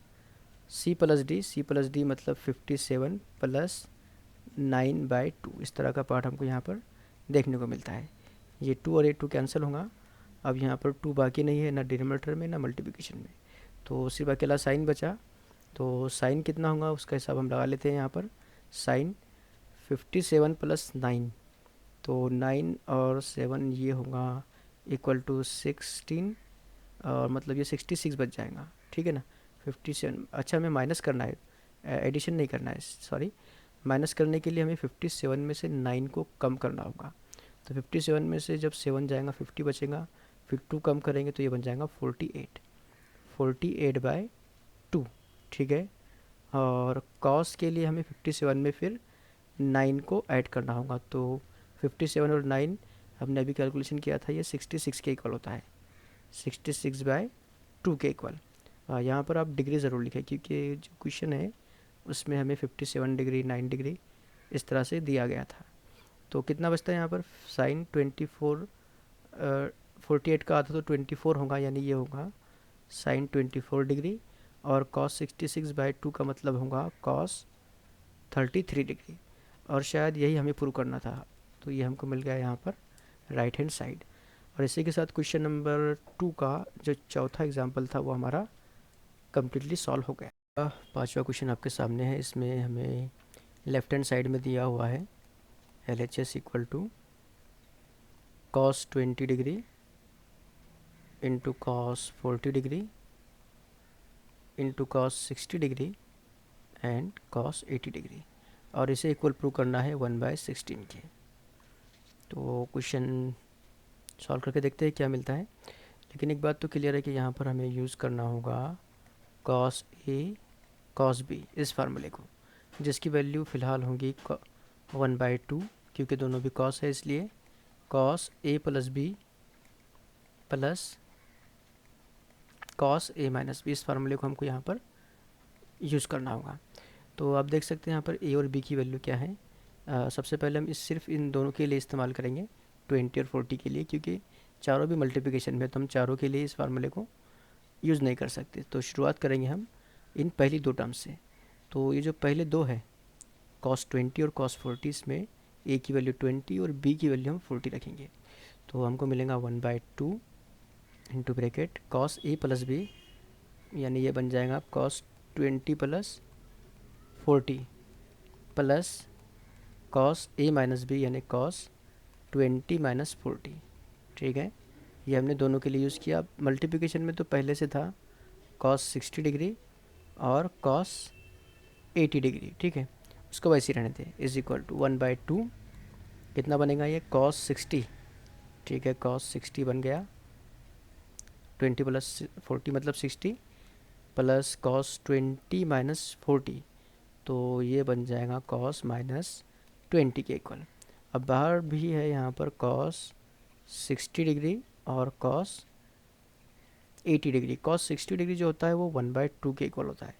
C+D मतलब 57 + 9/2, इस तरह का पार्ट हमको यहाँ पर देखने को मिलता है। ये 2 और ये 2 कैंसिल होगा, अब यहाँ पर 2 बाकी नहीं है, ना डिनोमिनेटर में ना मल्टीप्लिकेशन में, तो सिर्फ अकेला साइन बचा। तो साइन कितना होगा उसका हिसाब हम लगा लेते हैं यहाँ पर, साइन 57 + 9, तो 9 और 7 ये होगा इक्वल टू 16, और मतलब ये 66 बच जाएगा, ठीक है ना। 57, अच्छा हमें माइनस करना है, एडिशन नहीं करना है, सॉरी। माइनस करने के लिए हमें 57 में से 9 को कम करना होगा। तो 57 में से जब 7 जाएगा 50 बचेगा, फिर 2 कम करेंगे तो ये बन जाएगा 48/2, ठीक है। और कॉस के लिए हमें 57 में फिर 9 को ऐड करना होगा, तो 57 और 9 हमने अभी कैलकुलेशन किया था, ये 66 के इक्वल होता है, 66/2 के इक्वल। यहाँ पर आप डिग्री ज़रूर लिखें, क्योंकि जो क्वेश्चन है उसमें हमें 57 डिग्री 9 डिग्री इस तरह से दिया गया था। तो कितना बचता है यहाँ पर, साइन 48 का आधा तो 24 होगा, यानी ये होगा साइन 24 डिग्री, और कॉस 66/2 का मतलब होगा कॉस 33 डिग्री, और शायद यही हमें प्रूव करना था। तो ये हमको मिल गया यहाँ पर राइट हैंड साइड। और इसी के साथ क्वेश्चन नंबर 2 का जो चौथा एग्जाम्पल था वो हमारा कम्प्लीटली सॉल्व हो गया। पांचवा क्वेश्चन आपके सामने है, इसमें हमें लेफ्ट हैंड साइड में दिया हुआ है LHS equal to cos 20 degree into cos 40 degree into cos 60 degree and cos 80 degree, और इसे इक्वल प्रूव करना है 1/16 के। तो क्वेश्चन सॉल्व करके देखते हैं क्या मिलता है। लेकिन एक बात तो क्लियर है कि यहाँ पर हमें यूज़ करना होगा कॉस A कॉस B, इस फार्मूले को, जिसकी वैल्यू फ़िलहाल होगी 1/2, क्योंकि दोनों भी कॉस है, इसलिए cos A + B plus cos A - B, इस फार्मूले को हमको यहाँ पर यूज़ करना होगा। तो आप देख सकते हैं यहाँ पर A और B की वैल्यू क्या है। सबसे पहले हम सिर्फ इन दोनों के लिए इस्तेमाल करेंगे, 20 और 40 के लिए, क्योंकि चारों भी मल्टीप्लिकेशन में, तो हम चारों के लिए इस फार्मूले को यूज़ नहीं कर सकते। तो शुरुआत करेंगे हम इन पहली दो टर्म्स से। तो ये जो पहले दो है कॉस 20 और कॉस 40, इसमें A की वैल्यू 20 और B की वैल्यू हम 40 रखेंगे। तो हमको मिलेगा 1/2 into bracket cos A + B, यानी ये बन जाएगा cos 20 + 40 plus cos A - B, यानी कॉस 20 - 40 ठीक है, ये हमने दोनों के लिए यूज़ किया। मल्टीप्लिकेशन में तो पहले से था कॉस 60 डिग्री और कॉस 80 डिग्री, ठीक है, उसको वैसे ही रहने दें। इज इक्वल टू 1/2 कितना बनेगा ये कॉस 60, ठीक है, कॉस 60 बन गया, 20 प्लस 40 मतलब 60 प्लस कॉस 20 माइनस 40, तो ये बन जाएगा कॉस माइनस 20 के इक्वल। अब बाहर भी है यहाँ पर कॉस 60 डिग्री और कॉस 80 डिग्री। कॉस 60 डिग्री जो होता है वो 1/2 के इक्वल होता है,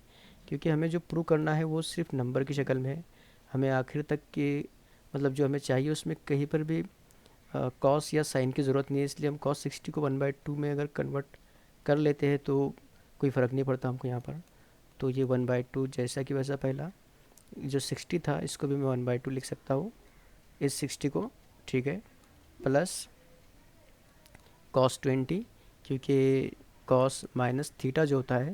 क्योंकि हमें जो प्रूव करना है वो सिर्फ नंबर की शक्ल में है। हमें आखिर तक के मतलब जो हमें चाहिए उसमें कहीं पर भी कॉस या साइन की ज़रूरत नहीं है, इसलिए हम कॉस 60 को 1/2 में अगर कन्वर्ट कर लेते हैं तो कोई फ़र्क नहीं पड़ता हमको यहाँ पर। तो ये 1/2 जैसा कि वैसा पहला जो 60 था इसको भी मैं 1/2 लिख सकता हूँ इस 60 को, ठीक है, प्लस कॉस 20, क्योंकि कॉस माइनस थीटा जो होता है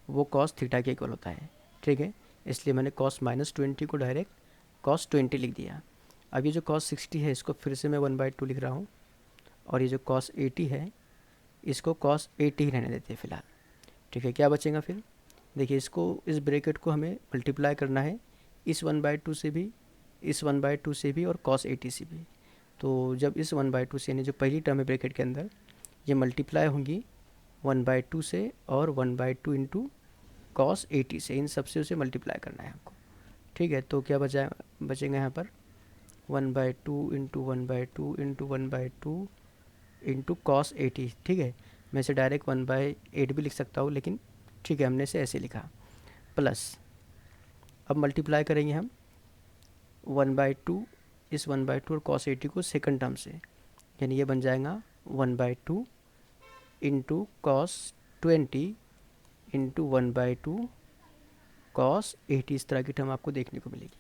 वो कॉस थीटा के इक्वल होता है, ठीक है, इसलिए मैंने कॉस माइनस 20 को डायरेक्ट कॉस 20 लिख दिया। अब ये जो कॉस 60 है इसको फिर से मैं 1/2 लिख रहा हूँ, और ये जो कॉस 80 है इसको कॉस 80 ही रहने देते हैं फ़िलहाल, ठीक है। क्या बचेगा फिर, देखिए इसको इस ब्रैकेट को हमें मल्टीप्लाई करना है इस 1/2 से भी, इस 1/2 से भी और कॉस 80 से भी। तो जब इस 1/2 से यानी जो पहली टर्म है ब्रैकेट के अंदर ये मल्टीप्लाई होंगी 1/2 से और 1/2 इंटू कॉस 80 से, इन सबसे उसे मल्टीप्लाई करना है आपको, ठीक है। तो क्या बचेगा यहाँ पर 1/2 इंटू 1/2 इंटू 1/2 इंटू कॉस 80, ठीक है। मैं इसे डायरेक्ट 1/8 भी लिख सकता हूँ, लेकिन ठीक है हमने इसे ऐसे लिखा, प्लस अब मल्टीप्लाई करेंगे हम 1/2 इस 1/2 और कॉस 80 को सेकंड टर्म से, यानी ये बन जाएगा 1/2 इंटू कॉस 20 इंटू 1/2 कॉस 80, इस तरह की टर्म आपको देखने को मिलेगी।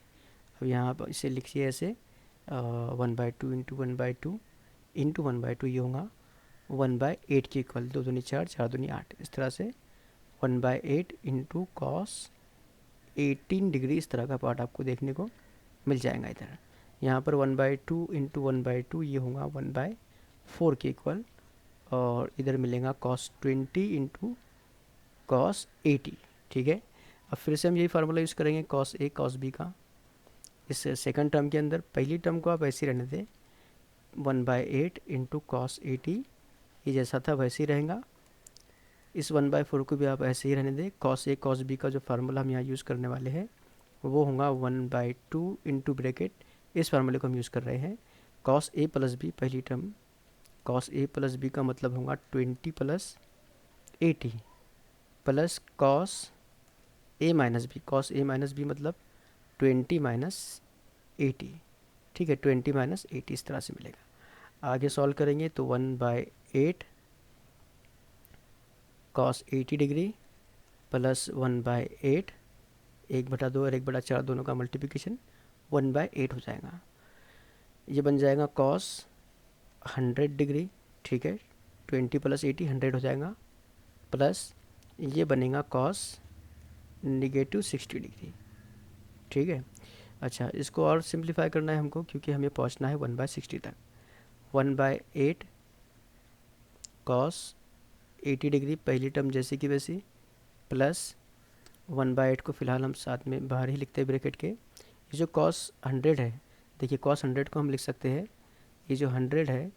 अब यहाँ पर इसे लिखिए ऐसे 1/2 इंटू 1/2 इंटू 1/2, ये होगा 1/8 के इक्वल, 2 दूनी 4 4 दूनी 8, इस तरह से 1/8 इंटू कॉस 18 डिग्री, इस तरह का पार्ट आपको देखने को मिल जाएगा इधर। यहाँ पर 1/2 इंटू 1/2 ये होगा 1/4 के इक्वल, और इधर मिलेगा कॉस 20 इंटू कॉस 80, ठीक है। अब फिर से हम यही फार्मूला यूज़ करेंगे कॉस ए कॉस बी का इस सेकंड टर्म के अंदर। पहली टर्म को आप ऐसे ही रहने दें 1/8 इंटू कॉस 80, ये जैसा था वैसे ही रहेगा। इस 1/4 को भी आप ऐसे ही रहने दें। कॉस ए कॉस बी का जो फार्मूला हम यहाँ यूज़ करने वाले हैं वो होगा 1/2 इंटू ब्रैकेट, इस फार्मूले को हम यूज़ कर रहे हैं कॉस ए प्लस बी, पहली term cos A plus B का मतलब होगा 20 plus 80 plus cos A minus B, cos A minus B मतलब 20 माइनस 80, ठीक है, 20 माइनस 80 इस तरह से मिलेगा। आगे सॉल्व करेंगे तो 1/8 कॉस 80 डिग्री प्लस 1/8, 1/2 और 1/4 दोनों का मल्टीप्लिकेशन 1/8 हो जाएगा। ये बन जाएगा कॉस 100 डिग्री, ठीक है, 20 प्लस 80 100 हो जाएगा, प्लस ये बनेगा कॉस -60 डिग्री, ठीक है। अच्छा, इसको और सिंप्लीफाई करना है हमको, क्योंकि हमें पहुंचना है 1/60 तक। 1/8 कॉस 80 डिग्री पहली टर्म जैसी की वैसी, प्लस 1/8 को फ़िलहाल हम साथ में बाहर ही लिखते हैं ब्रैकेट के। ये जो कॉस 100 है, देखिए कॉस 100 को हम लिख सकते हैं, ये जो 100 है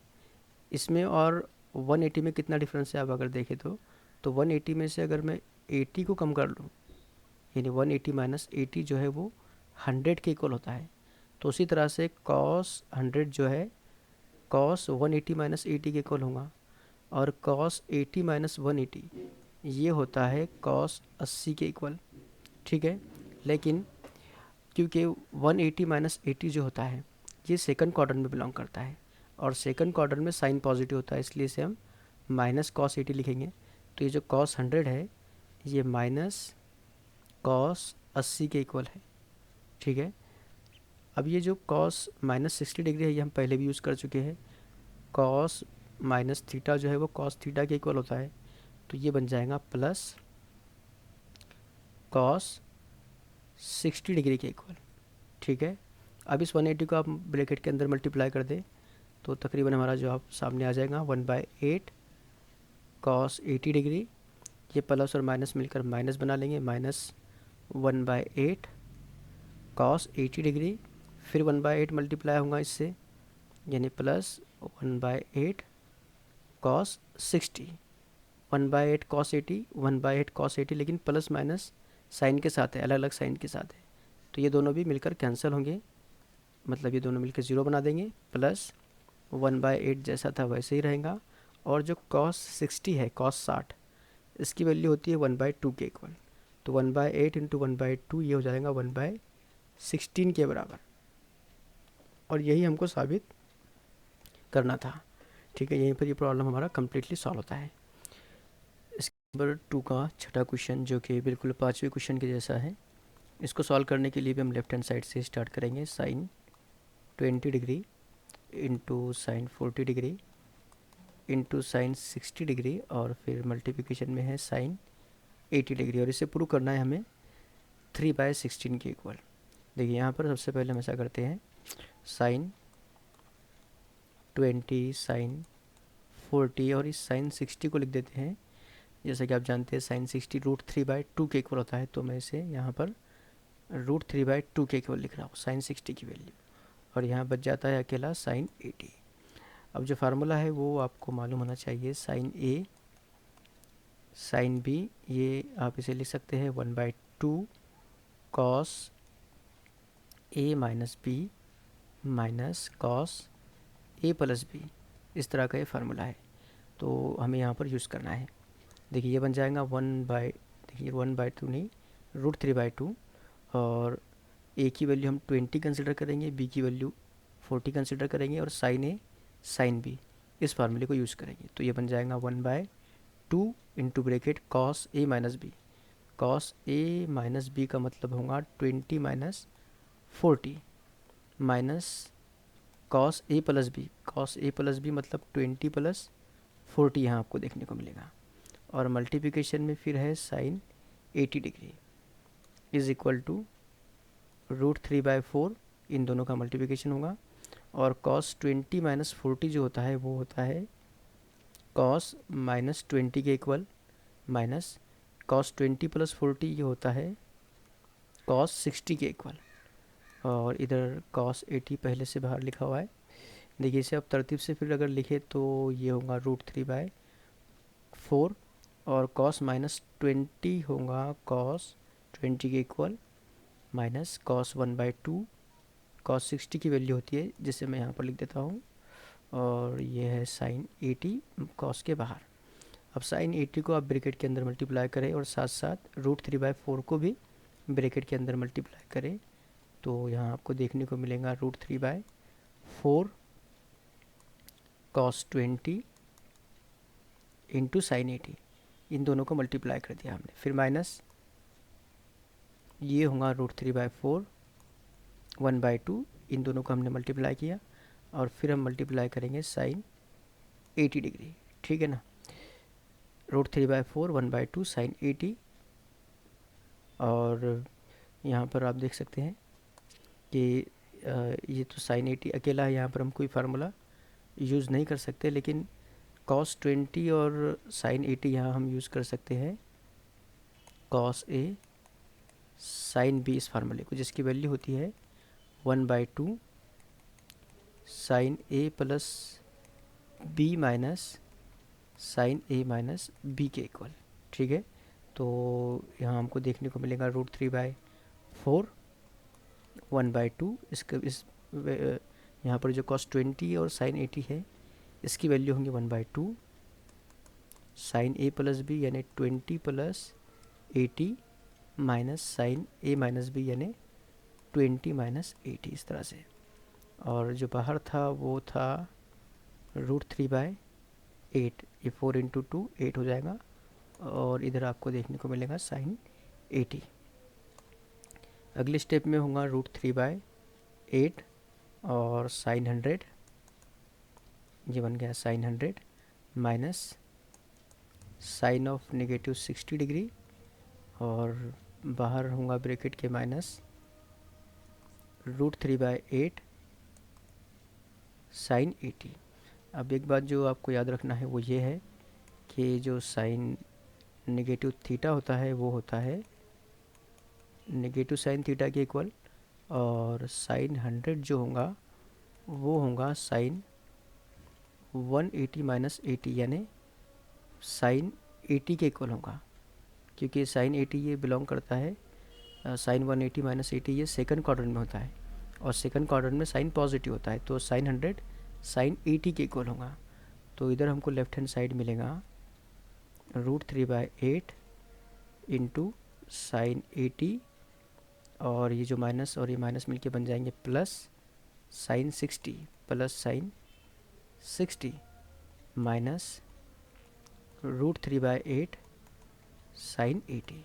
इसमें और 180 में कितना डिफरेंस है आप अगर देखें तो 180 में से अगर मैं 80 को कम कर लूँ, यानी 180 माइनस 80 जो है वो 100 के इक्वल होता है। तो उसी तरह से कॉस 100 जो है कॉस 180 माइनस 80 के इक्वल होगा, और कॉस 80 माइनस 180 ये होता है कॉस 80 के इक्वल, ठीक है। लेकिन क्योंकि 180 माइनस 80 जो होता है ये सेकंड क्वाड्रेंट में बिलोंग करता है, और सेकंड क्वाड्रेंट में साइन पॉजिटिव होता है, इसलिए इसे हम माइनस कॉस 80 लिखेंगे। तो ये जो कॉस 100 है ये माइनस कॉस 80 के इक्वल है, ठीक है। अब ये जो कॉस -60 डिग्री है ये हम पहले भी यूज़ कर चुके हैं। कॉस माइनस थीटा जो है वो कॉस थीटा के इक्वल होता है, तो ये बन जाएगा प्लस कॉस 60 डिग्री के इक्वल, ठीक है। अब इस 180 को आप ब्रैकेट के अंदर मल्टीप्लाई कर दें तो तकरीबन हमारा जवाब सामने आ जाएगा 1/8 कॉस 80 डिग्री। ये प्लस और माइनस मिलकर माइनस बना लेंगे, माइनस 1/8 कॉस 80 डिग्री, फिर 1/8 मल्टीप्लाई होगा इससे, यानी प्लस 1/8 कॉस 60, 1/8 कॉस 80, 1/8 कॉस 80, लेकिन प्लस माइनस साइन के साथ है, अलग अलग साइन के साथ है, तो ये दोनों भी मिलकर कैंसिल होंगे, मतलब ये दोनों मिलकर ज़ीरो बना देंगे, प्लस 1/8 जैसा था वैसे ही रहेगा। और जो कॉस 60 है, कॉस 60, इसकी वैल्यू होती है 1/2 के इक्वल, तो 1/8 इंटू 1/2 ये हो जाएगा 1/16 के बराबर, और यही हमको साबित करना था। ठीक है, यहीं पर ये प्रॉब्लम हमारा कम्प्लीटली सॉल्व होता है। इसके नंबर 2 का छठा क्वेश्चन, जो कि बिल्कुल पाँचवें क्वेश्चन के जैसा है, इसको सॉल्व करने के लिए भी हम लेफ्ट हैंड साइड से स्टार्ट करेंगे। Sine 20 degree into sine 40 degree into sine 60 degree, और फिर मल्टीप्लिकेशन में है साइन 80 डिग्री, और इसे प्रूव करना है हमें 3/16 के इक्वल। देखिए यहाँ पर सबसे पहले हम ऐसा करते हैं, साइन 20 साइन 40 और इस साइन 60 को लिख देते हैं। जैसा कि आप जानते हैं साइन 60 √3/2 के इक्वल होता है, तो मैं इसे यहाँ पर √3/2 के इक्वल लिख रहा हूँ साइन 60 की वैल्यू, और यहाँ बच जाता है अकेला साइन 80। अब जो फार्मूला है वो आपको मालूम होना चाहिए, साइन ए साइन बी, ये आप इसे लिख सकते हैं 1/2 cos A minus B minus cos A plus B, इस तरह का ये फार्मूला है, तो हमें यहाँ पर यूज़ करना है। देखिए ये बन जाएगा देखिए 1/2 नहीं, √3/2, और ए की वैल्यू हम 20 कंसिडर करेंगे, बी की वैल्यू 40 कंसिडर करेंगे, और साइन ए साइन बी, इस फार्मूले को यूज़ करेंगे, तो ये बन जाएगा 1/2 into bracket cos A minus B. Cos A minus B का मतलब होगा 20 minus 40 minus cos A plus B. Cos A plus B मतलब 20 प्लस 40 यहाँ आपको देखने को मिलेगा, और मल्टीप्लिकेशन में फिर है sine 80 degree is equal to √3/4, इन दोनों का मल्टीप्लिकेशन होगा, और कॉस 20 माइनस 40 जो होता है वो होता है कॉस -20 के इक्वल, माइनस कॉस 20 प्लस 40 ये होता है कॉस 60 के इक्वल, और इधर कॉस 80 पहले से बाहर लिखा हुआ है। देखिए इसे अब तरतीब से फिर अगर लिखे तो ये होगा √3/4, और कॉस -20 होगा कॉस 20 के इक्वल, माइनस कॉस 1/2, कॉस 60 की वैल्यू होती है जिसे मैं यहाँ पर लिख देता हूँ, और ये है साइन 80 कॉस के बाहर। अब साइन 80 को आप ब्रैकेट के अंदर मल्टीप्लाई करें, और साथ साथ √3/4 को भी ब्रैकेट के अंदर मल्टीप्लाई करें, तो यहाँ आपको देखने को मिलेगा √3/4 कॉस 20 इंटू साइन 80, इन दोनों को मल्टीप्लाई कर दिया हमने, फिर माइनस ये होगा √3/4 1/2, इन दोनों को हमने मल्टीप्लाई किया, और फिर हम मल्टीप्लाई करेंगे साइन 80 डिग्री, ठीक है ना, √3/4 1/2 साइन 80, और यहाँ पर आप देख सकते हैं कि ये तो साइन 80 अकेला है, यहाँ पर हम कोई फार्मूला यूज़ नहीं कर सकते, लेकिन कॉस 20 और साइन 80 यहाँ हम यूज़ कर सकते हैं कॉस ए साइन बी, इस फार्मूले को, जिसकी वैल्यू होती है 1/2 साइन ए प्लस बी माइनस साइन ए माइनस बी के इक्वल, ठीक है। तो यहाँ हमको देखने को मिलेगा √3/4 1/2, इस यहाँ पर जो कॉस 20 और साइन 80 है इसकी वैल्यू होंगी 1/2 साइन ए प्लस बी यानी 20 प्लस 80 माइनस साइन ए माइनस बी यानी 20 माइनस 80, इस तरह से, और जो बाहर था वो था √3/8, ये 4 इंटू 2 8 हो जाएगा, और इधर आपको देखने को मिलेगा साइन 80। अगले स्टेप में होगा √3/8 और साइन 100, ये बन गया sine 100 minus sine of negative 60 degree, और बाहर होगा ब्रैकेट के माइनस √3/8 साइन 80। अब एक बात जो आपको याद रखना है वो ये है कि जो साइन नेगेटिव थीटा होता है वो होता है नेगेटिव साइन थीटा के इक्वल, और साइन 100 जो होगा वो होगा साइन 180 माइनस 80, यानी साइन 80 के इक्वल होगा, क्योंकि साइन 80 ये बिलोंग करता है साइन 180 माइनस 80 ये सेकंड क्वाड्रेंट में होता है, और सेकंड क्वाड्रेंट में साइन पॉजिटिव होता है, तो साइन 100 साइन 80 के इक्वल होगा। तो इधर हमको लेफ्ट हैंड साइड मिलेगा √3/8 इंटू साइन 80, और ये जो माइनस और ये माइनस मिलके बन जाएंगे plus sine 60 plus sine 60 minus √3/8 sine 80।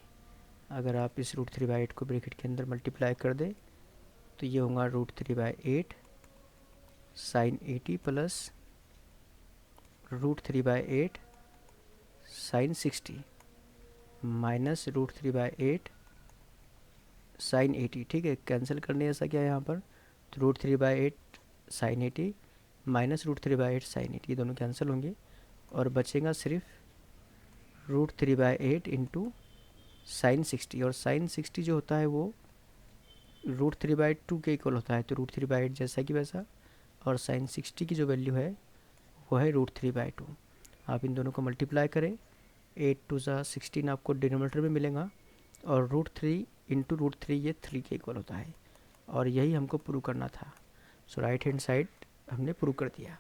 अगर आप इस √3/8 को ब्रैकेट के अंदर मल्टीप्लाई कर दें तो ये होगा √3/8 sine 80 plus √3/8 sine 60 minus √3/8 sine 80। ठीक है, कैंसिल करने ऐसा क्या है यहाँ पर, तो √3/8 साइन 80 माइनस √3/8 साइन 80 ये दोनों कैंसिल होंगे, और बचेगा सिर्फ √3/8 इंटू साइन 60, और साइन 60 जो होता है वो √3/2 के इक्वल होता है, तो √3/8 जैसा कि वैसा, और साइन 60 की जो वैल्यू है वो है √3/2। आप इन दोनों को मल्टीप्लाई करें, 8×2 = 16 आपको डिनोमिनेटर में मिलेगा, और √3 इंटू √3 ये 3 के इक्वल होता है, और यही हमको प्रूव करना था। सो राइट हैंड साइड हमने प्रूव कर दिया।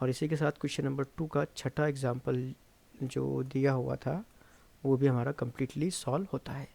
और इसी के साथ क्वेश्चन नंबर 2 का छठा एग्जाम्पल जो दिया हुआ था वो भी हमारा कम्प्लीटली सॉल्व होता है।